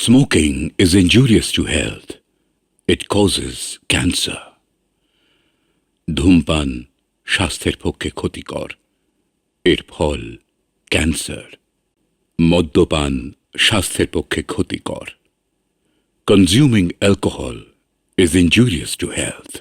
Smoking is injurious to health. It causes cancer. ধূমপান স্বাস্থ্যের পক্ষে ক্ষতিকর। এর ফল ক্যান্সার। মদ্যপান স্বাস্থ্যের পক্ষে ক্ষতিকর। Consuming alcohol is injurious to health.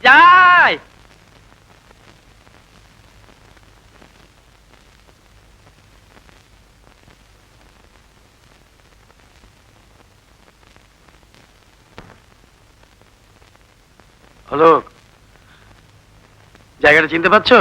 যাই হলো জায়গাটা চিনতে পারছো?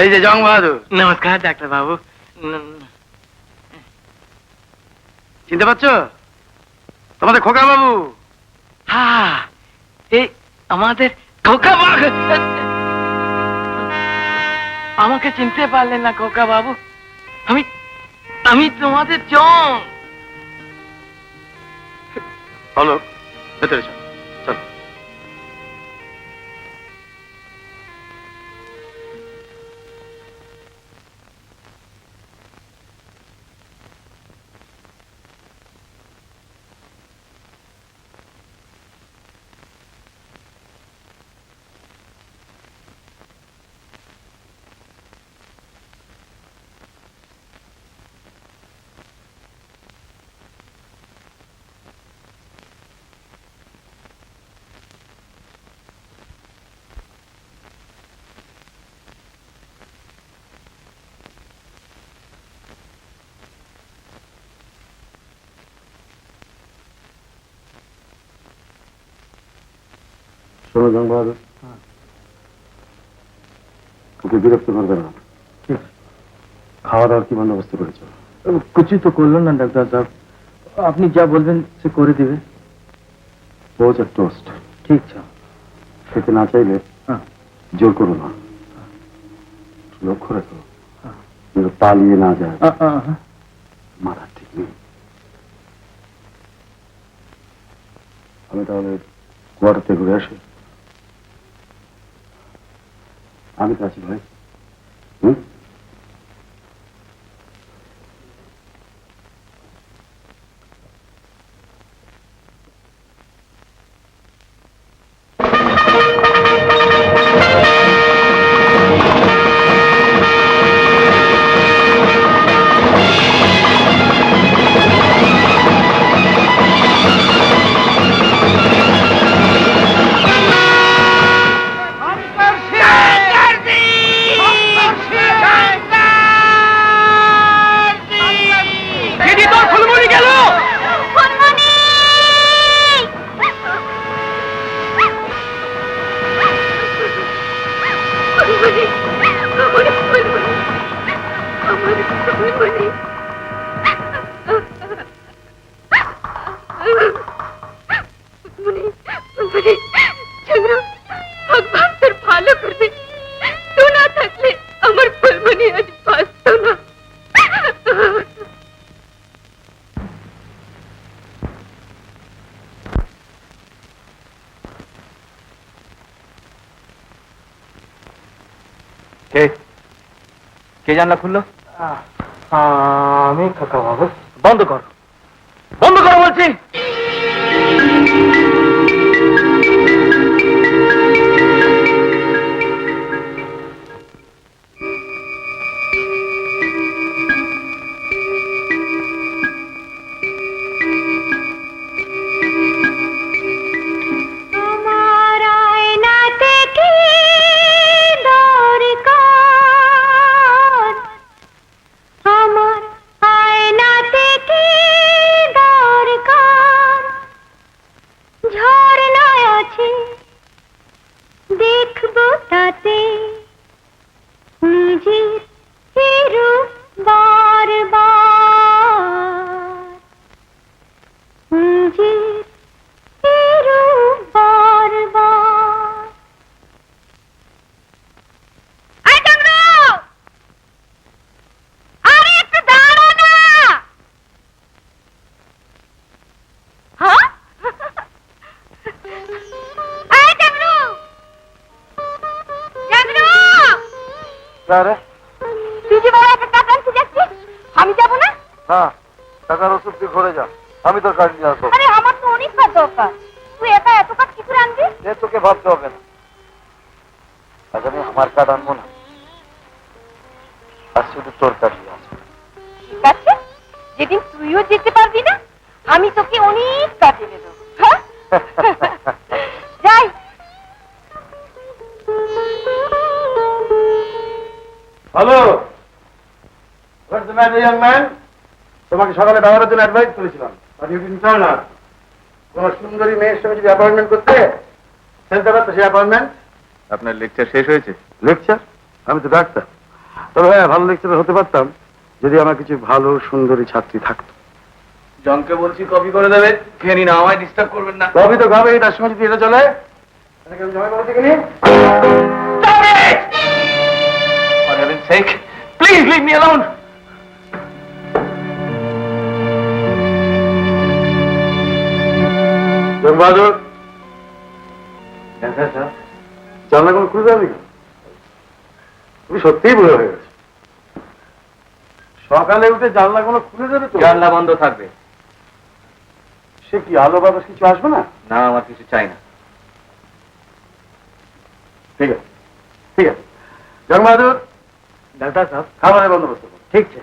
এই যে জং বাহাদুর। নমস্কার ডাক্তার বাবু। চিনতে পারছো? তোমাদের খোকা বাবু। হ্যাঁ, এই আমাদের খোকা বাবু। আমাকে চিনতে পারলেন না খোকা বাবু? আমি আমি তোমাদের জং। হলো ভেতরে চল। শোনো জং বাহাদুর, ওকে বিরক্ত করবে না। খাওয়া দাওয়ার কি বন্দোবস্ত করেছো? কিছুই তো করলো না ডাক্তার সাহেব, আপনি যা বলবেন সে করে দিবে। পোচ আর টোস্ট ঠিক আছে। খেতে না চাইলে হ্যাঁ। জোর করো না, লক্ষ্য রেখো যেন পালিয়ে না যায়। মাথা ঠিক নেই। আমি তাহলে কোয়ার্টার ঘুরে আসি। আমি তো আছি ভাই। হুম, ভগবান তোর ভালো করবে, তুই না থাকলে আমার ফুলমণি আজ বাঁচত না। কে জানলা খুললো? আমি কাকা বাবু। বন্ধ কর, বন্ধ করো বলছি। তোমার আয়নাতে কি দরকার, আমার আয়নাতে কি দরকার, ঝর্ণায় আছে দেখবো তাতে নিজের রূপ বারবার, নিজের রূপ বারবার। আই টংরু, আরে একটু দাঁড়া না। হ্যাঁ, আই টংরু, টংরু, তুই যে বড় একটা টাকা আনতে যাচ্ছিস, আমি যাবো না? হ্যাঁ, টাকার ওষুধ তুই ঘরে যা, আমি তোর কাজ নিয়ে আসবো। আরে আমার তো অনেক কাজ দরকার, তুই একা এত কাজ কি করে আনবি? সে তোকে ভাবতে হবে না, আজ আমি আমার কার্ড আনবো না, আর শুধু তোর কার্ড নিয়ে আসবো। ঠিক আছে, যেদিন তুইও যেতে পারবি না আমি তোকে অনেক কাজ এনে দেবো। হ্যাঁ? যাই। Hello, what's the matter young man? তোমাকে সকালে ব্যবহারের জন্য অ্যাডভাইস করেছিলাম, আর ইউ ডিডন্ট টার্ন আপ। তোমার সুন্দরী মেয়ের সঙ্গে যদি অ্যাপয়েন্টমেন্ট করতে ফেলতে পারতো সেই অ্যাপয়েন্টমেন্ট। আপনার লেকচার শেষ হয়েছে? লেকচার? আমি তো ডাক্তার। তবে হ্যাঁ, ভালো লেকচার হতে পারতাম যদি আমার কিছু ভালো সুন্দরী ছাত্রী থাকতো। জনকে বলছি কপি করে দেবে, খেয়ে নিন, আমায় ডিস্টার্ব করবেন না। তবে তো খাবে, তার সঙ্গে যদি এটা চলে তাহলে আমি জমা বলতে গেলি। For heaven's sake, please leave me alone. জং বাহাদুর, জানলা কোনো খুলে যাবে? তুমি সত্যিই বুড়ো হয়ে গেছে। সকালে উঠে জানলা কোনো খুলে যাবে তো? জানলা বন্ধ থাকবে। সে কি আলো বাতাস কিছু আসবে না? না, আমার কিছু চাই না। ঠিক আছে, ঠিক আছে। জং বাহাদুর, ডাক্তার সাহেব, খাবারের বন্দোবস্ত করো। ঠিক আছে।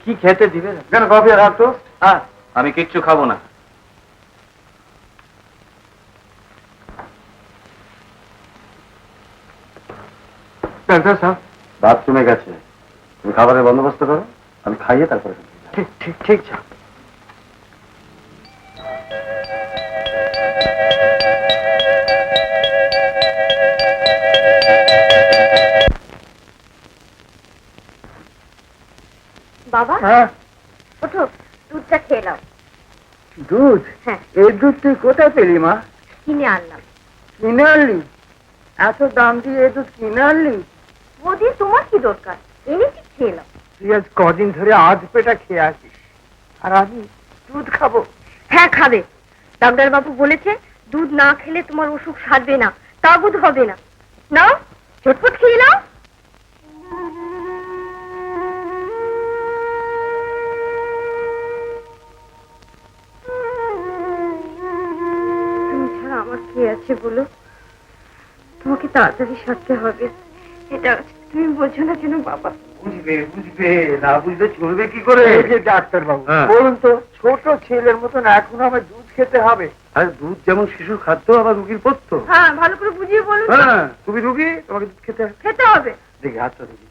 কি খেতে দিবেন? কেন, কফি আর হাফ টোস্ট? হ্যাঁ। আমি কিচ্ছু খাবো না। ডাক্তার সাহেব, বাথরুমে গেছে, তুমি খাবারের বন্দোবস্ত করো, আমি খাইয়ে তারপরে। ঠিক ঠিক ঠিক আছে। বাবা হ্যাঁ ওঠো, দুধটা খেয়ে নাও। দুধ? হ্যাঁ, এই দুধ তুই কোথায় পেলি মা? কিনে আনলাম। কিনে আনলি? এত দাম দিয়ে এই দুধ কিনে আনলি? বৌদি তোমার কি দরকার, এনেছি খেয়ে নাও। তুই আজ কদিন ধরে আধ পেটা খেয়ে আসিস, আর আমি দুধ খাবো? হ্যাঁ খাবে, ডাক্তার বাবু বলেছে দুধ না খেলে তোমার অসুখ সারবে না, তাগুদ হবে না। নাও, ঝটপট খেয়ে নাও। তুমি ছাড়া আমার কে আছে বলো? তোমাকে তাড়াতাড়ি সারতে হবে, এটা তুমি বোঝো না কেন বাবা? বুঝবে বুঝবে, না বুঝলে চলবে কি করে? এই যে ডাক্তার বাবু, হ্যাঁ। বলুন তো, ছোট ছেলের মতন এখন আমার দুধ খেতে হবে? আর দুধ যেমন শিশুর খাদ্য, আবার রুগীর পথ্য। হ্যাঁ, ভালো করে বুঝিয়ে বলুন তো। হ্যাঁ, তুমি রুগী, তোমাকে দুধ খেতে হবে। খেতে হবে। দেখি হাতটা দেখি।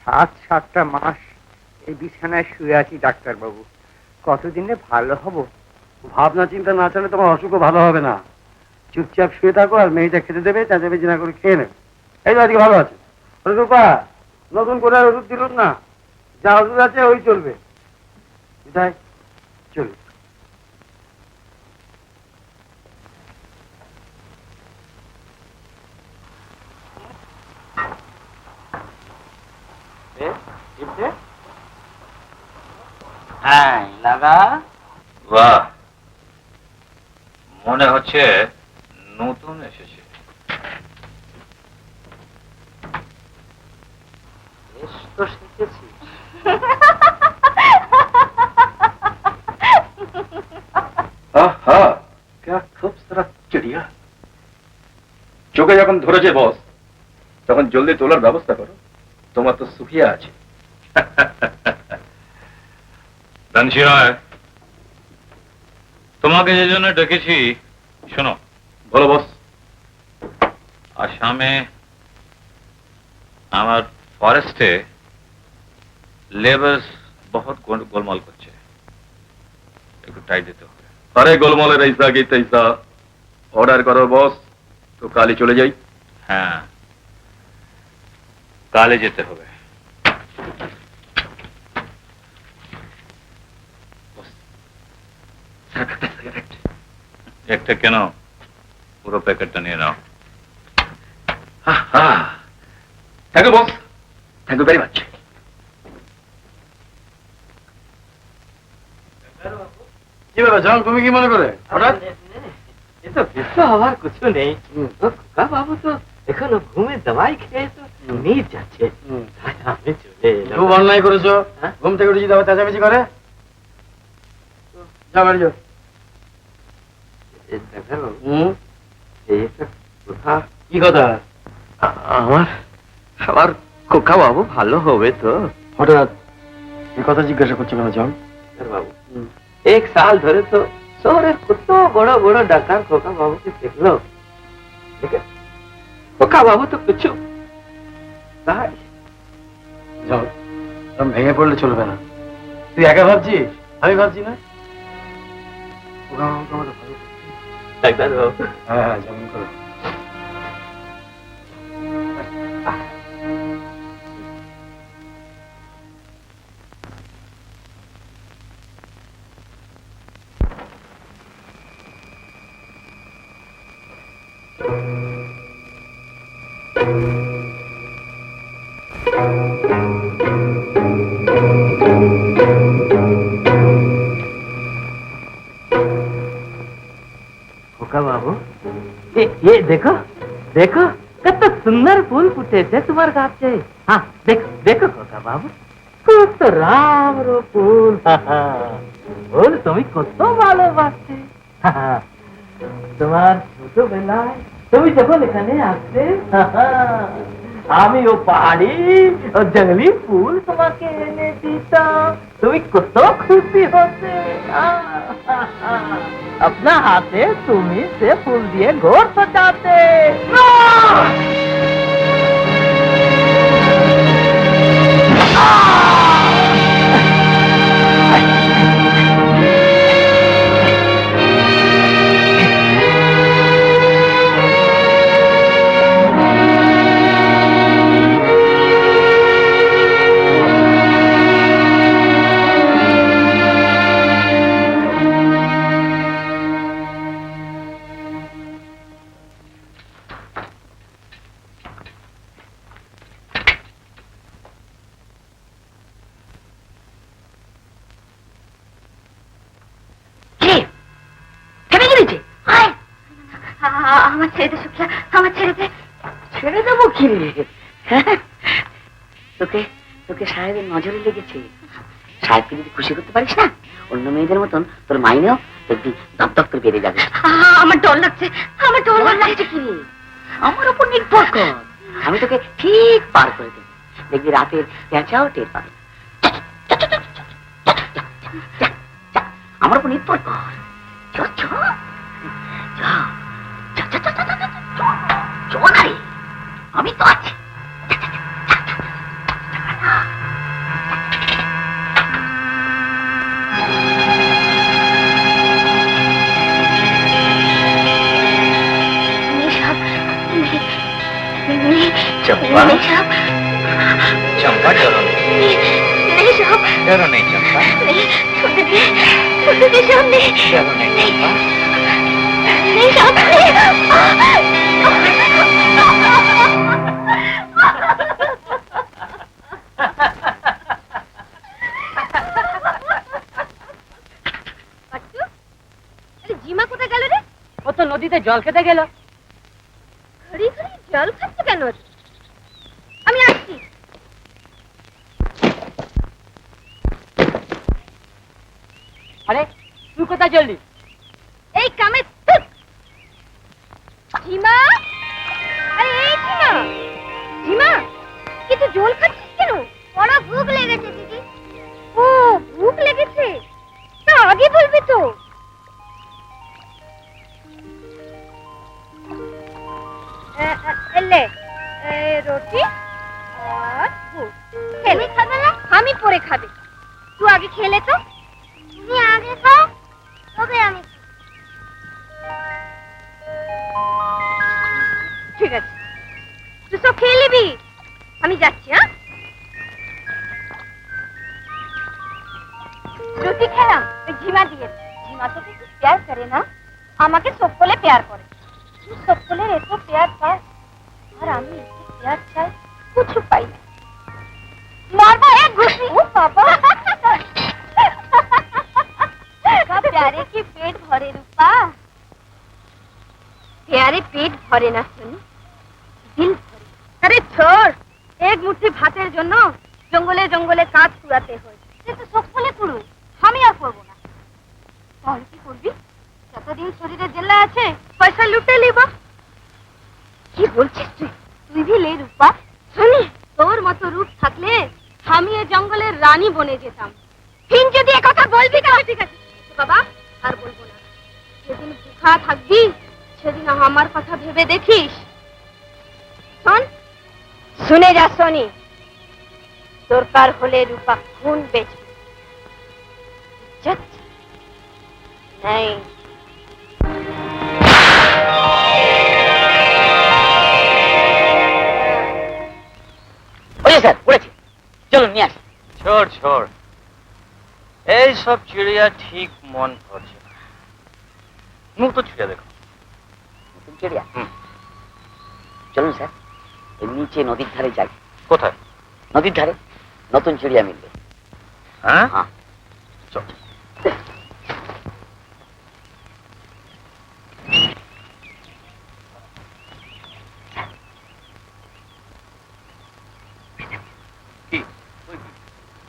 7-7টা মাস এই বিছানায় শুয়ে আছি ডাক্তার বাবু, কতদিনে ভালো হব? ভাবনা চিন্তা না চালে তোমার অসুখও ভালো হবে না। চুপচাপ শুয়ে থাকো, আর মেয়েটা খেতে দেবে, চেঁচামেচি না করে খেয়ে নেবে। এই তো আজকে ভালো আছে। ওরে রূপা, নতুন করে আর ওষুধ দিল না, যা ওষুধ আছে ওই চলবে। বিদায়, চলবে। হ্যাঁ লাগা। বাহ, মনে হচ্ছে নতুন এসেছে। বেশ তো শিখেছি। আহা, क्या खूबसूरत चिड़िया। চোখে যখন ধরেছে বস, তখন জলদি তোলার ব্যবস্থা করো, তোমার তো সুফিয়া আছে। ধনশিরায়, তোমাকে যে জন্য ডেকেছি শোনো। বলো বস। আসামে আমার ফরেস্টে লেবার্স বহুত গোলমাল করছে, একটু টাইট দিতে হবে। আরে গোলমালের ऐसा কি তৈসা, অর্ডার করো বস, তো কালই চলে যাই। হ্যাঁ, কালে যেতে হবে। একটা কেন, পুরো প্যাকেটটা নিয়ে নাও। Thank you boss, thank you very much. কি ব্যাপার জন, তুমি কি মনে করে হঠাৎ? ये तो विश्व हमार कुछ नहीं। तो का बाबू तो এখনো ঘুমে দवाई খেয়ে তো নীর যাচ্ছে। তাই আমি চলে এলাম। খুব অন্যায় করেছো, হ্যাঁ? ঘুম থেকে উঠে যদি আবার চেঁচামেচি করে। যাও বাড়ি যাও। এ ডাক্তার বাবু, হুম, এই একটা কথা। কি কথা? আমার আমার খোকা বাবু ভালো হবে তো? হঠাৎ এই কথা জিজ্ঞাসা করছো কেন জন? ডাক্তার বাবু, एक साल ধরে তো শহরের কত বড় বড় ডাক্তার খোকা বাবুকে দেখলো, लेकिन খোকা বাবু তো কিছু তাই। জন, তুমি ভেঙে পড়লে চলবে না। তুই একা ভাবছিস, আমি ভাবছি না। ওকে আমার তোমাকে ভালো করতে। ডাক্তার বাবু, হ্যাঁ হ্যাঁ, যেমন করো। খোকা বাবু, ये देखो देखो, কত সুন্দর ফুল ফুটেছে তোমার গাছে। হ্যাঁ, দেখো দেখো খোকা বাবু, কত রাম রো ফুল। ফুল তুমি কত ভালোবাসতে। তোমার ছোটবেলায় তুমি যখন এখানে আসতে, আমি ও পাহাড়ি ও জঙ্গলি ফুল তোমাকে এনে দিতাম, তুমি কত খুশি হতে। अपना हाथे তুমি সে ফুল দিয়ে ঘর সজাতে। আমার ছেড়ে দে সুখিয়া, আমার ছেড়ে দে। ছেড়ে দেবো কি রে? তোকে তোকে সাহেবের নজরে লেগেছে। সাহেবকে যদি খুশি করতে পারিস না, অন্য মেয়েদের মতন তোর মাইনেও দেখবি দপদপ করে বেড়ে যাবে। আমার ডর লাগছে, আমার ডর লাগছে। কি রে? আমার উপর নির্ভর কর, আমি তোকে ঠিক পার করে দেবো। দেখবি রাতের পেঁচাও টের পাবে। আমার উপর নির্ভর কর। আমি তো আছি। चंपा चंपा डरो नहीं, डरो नहीं चंपा, डरो नहीं জিমা কোথায় গেল রে? ও তো নদীতে জল খেতে গেল। ঘড়ি ঘড়ি জল খাচ্ছে কেন? আমি আসছি। আরে তুই কোথায় চললি? এই কামে জিমা, আরে এই জিমা, জিমা কি তুই জল খাচ্ছিস কেন? বড় ভুক লেগেছে দিদি। ও ভুক লেগেছে, তা আগে বলবি তো। এলে রুটি আর গুড় খেলে খাবে না? আমি পরে খাবে। তুই আগে খেলে তো। তুমি আগে খাও, তবে আমি। ঠিক আছে, তুই সব খেয়ে নিবি, আমি যাচ্ছি। হ্যাঁ, রুটি খেলাম ওই ঝিমা দিয়ে। ঝিমা তোকে খুব প্যার করে না? আমাকে সকলে প্যার করে। তুই সকলের এত প্যার পাস, আর আমি এত প্যার চাই, কিছু পাই না। মারবো এক ঘুষি। ও বাবা, प्यारे की पेट भरे रूपा। प्यारे पेट भरे ना सुनी, दिल भरे। अरे छोड़, एक मुट्ठी भातेर জন্য জঙ্গলে জঙ্গলে কাজ কুড়াতে হয়। কিন্তু সকলে কুড়ু, আমি আর করব না। তাহলে কি করবি? যতদিন শরীরে জেলা আছে পয়সা লুটে নিব। কি বলছিস তুই? তুই भी ले रूपा। শুনি, তোর মতো রূপ থাকলে আমি এই জঙ্গলের রানী বনে যেতাম। ফিন যদি এই কথা বলবি না, ঠিক আছে বাবা, আর বলবো না। যেদিন ভুখা থাকবি সেদিন আমার কথা ভেবে দেখিস। শোন, শুনে যা শোনি, দরকার হলে রূপা খুন বেচবি, ইজ্জত নাই। ওই স্যার পড়েছি, চলুন নিয়ে আসি। छोड़ छोड़, এই সব চিড়িয়া ঠিক মন করছে না। নতুন চিড়িয়া দেখো। নতুন চিড়িয়া? চলুন স্যার, এই নিচে নদীর ধারে যাই। কোথায়? নদীর ধারে নতুন চিড়িয়া মিলবে। হ্যাঁ হ্যাঁ চল।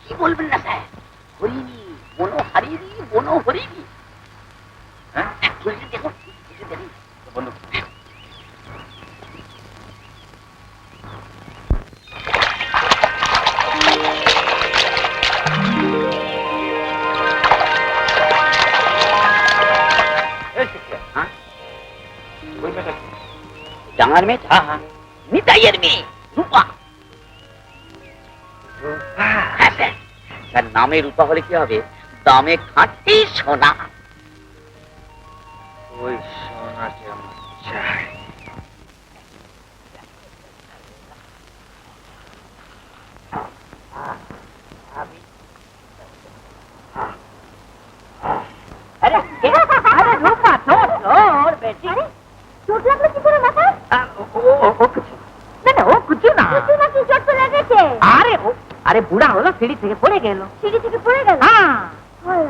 কি বলবেন না স্যার, হরিণী বনহারিণী বনহরিণী। হ্যাঁ দেখুন দেখুন বন্ধু, ডাঙার মেয়ে? হ্যাঁ হ্যাঁ, নিতাইয়ের মেয়ে রূপা। হ্যাঁ স্যার, স্যার নামে রূপা হলে কি হবে, দামে খাঁটি সোনা। ওই সোনাকে আমার চাই। রূপা তোর বেটি চোট লাগলো কি করে মাথা? ও কিছু না, ও কিছু না। নাকি চোট তো লেগেছে? আরে বুড়া হলো, সিঁড়ি থেকে পড়ে গেল। সিঁড়ি থেকে পড়ে গেল?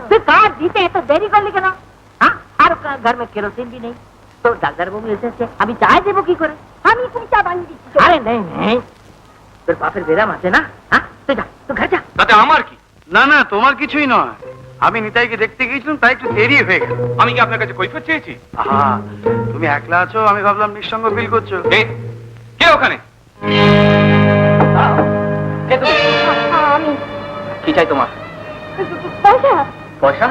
তুই कार जीते तो देरी कर ली क्या? हाँ, और घर में केरोसिन भी नहीं। তো ডাক্তারবাবু এসেছে, আমি চাই দেবো কি করে? আমি তুমি চা বানিয়ে দিচ্ছি। আরে নেই নেই, তোর বাপের বেরাম আছে না? হ্যাঁ, তুই যা, তুই ঘর যা। তাতে আমার কি? না না, তোমার কিছুই নয়। আমি নিতাইকে দেখতে গিয়েছিলাম, তাই একটু দেরি হয়ে গেল। আমি কি আপনার কাছে কৈফিয়ত চেয়েছি? আহা, তুমি একলা আছো, আমি ভাবলাম নিঃসঙ্গ ফিল করছো। কে ওখানে? কে তুমি? আমি কি চাই তোমার? পয়সা। পয়সা?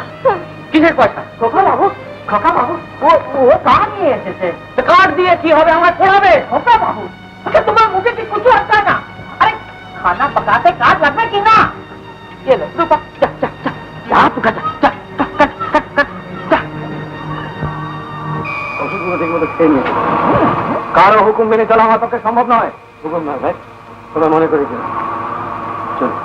কিসের পয়সা? খোকা বাবু, খোকা বাবু, ও ও কার্ড নিয়ে এসেছে। কার্ড দিয়ে কি হবে? আমার পড়াবে খোকা বাবু। আচ্ছা, তোমার মুখে কি কিছু আসছে না? আরে খানা পকাতে কার্ড লাগবে কি না? ये लो, रुको, जा जा जा, जा तू जा जा, कट कट कट जा। ওষুধগুলো ঠিক মতো খেয়ে নিয়ে কারো হুকুম মেনে চলা আমার পক্ষে সম্ভব নয়। হুকুম নয় ভাই, তোমরা মনে করে দিন। চলো।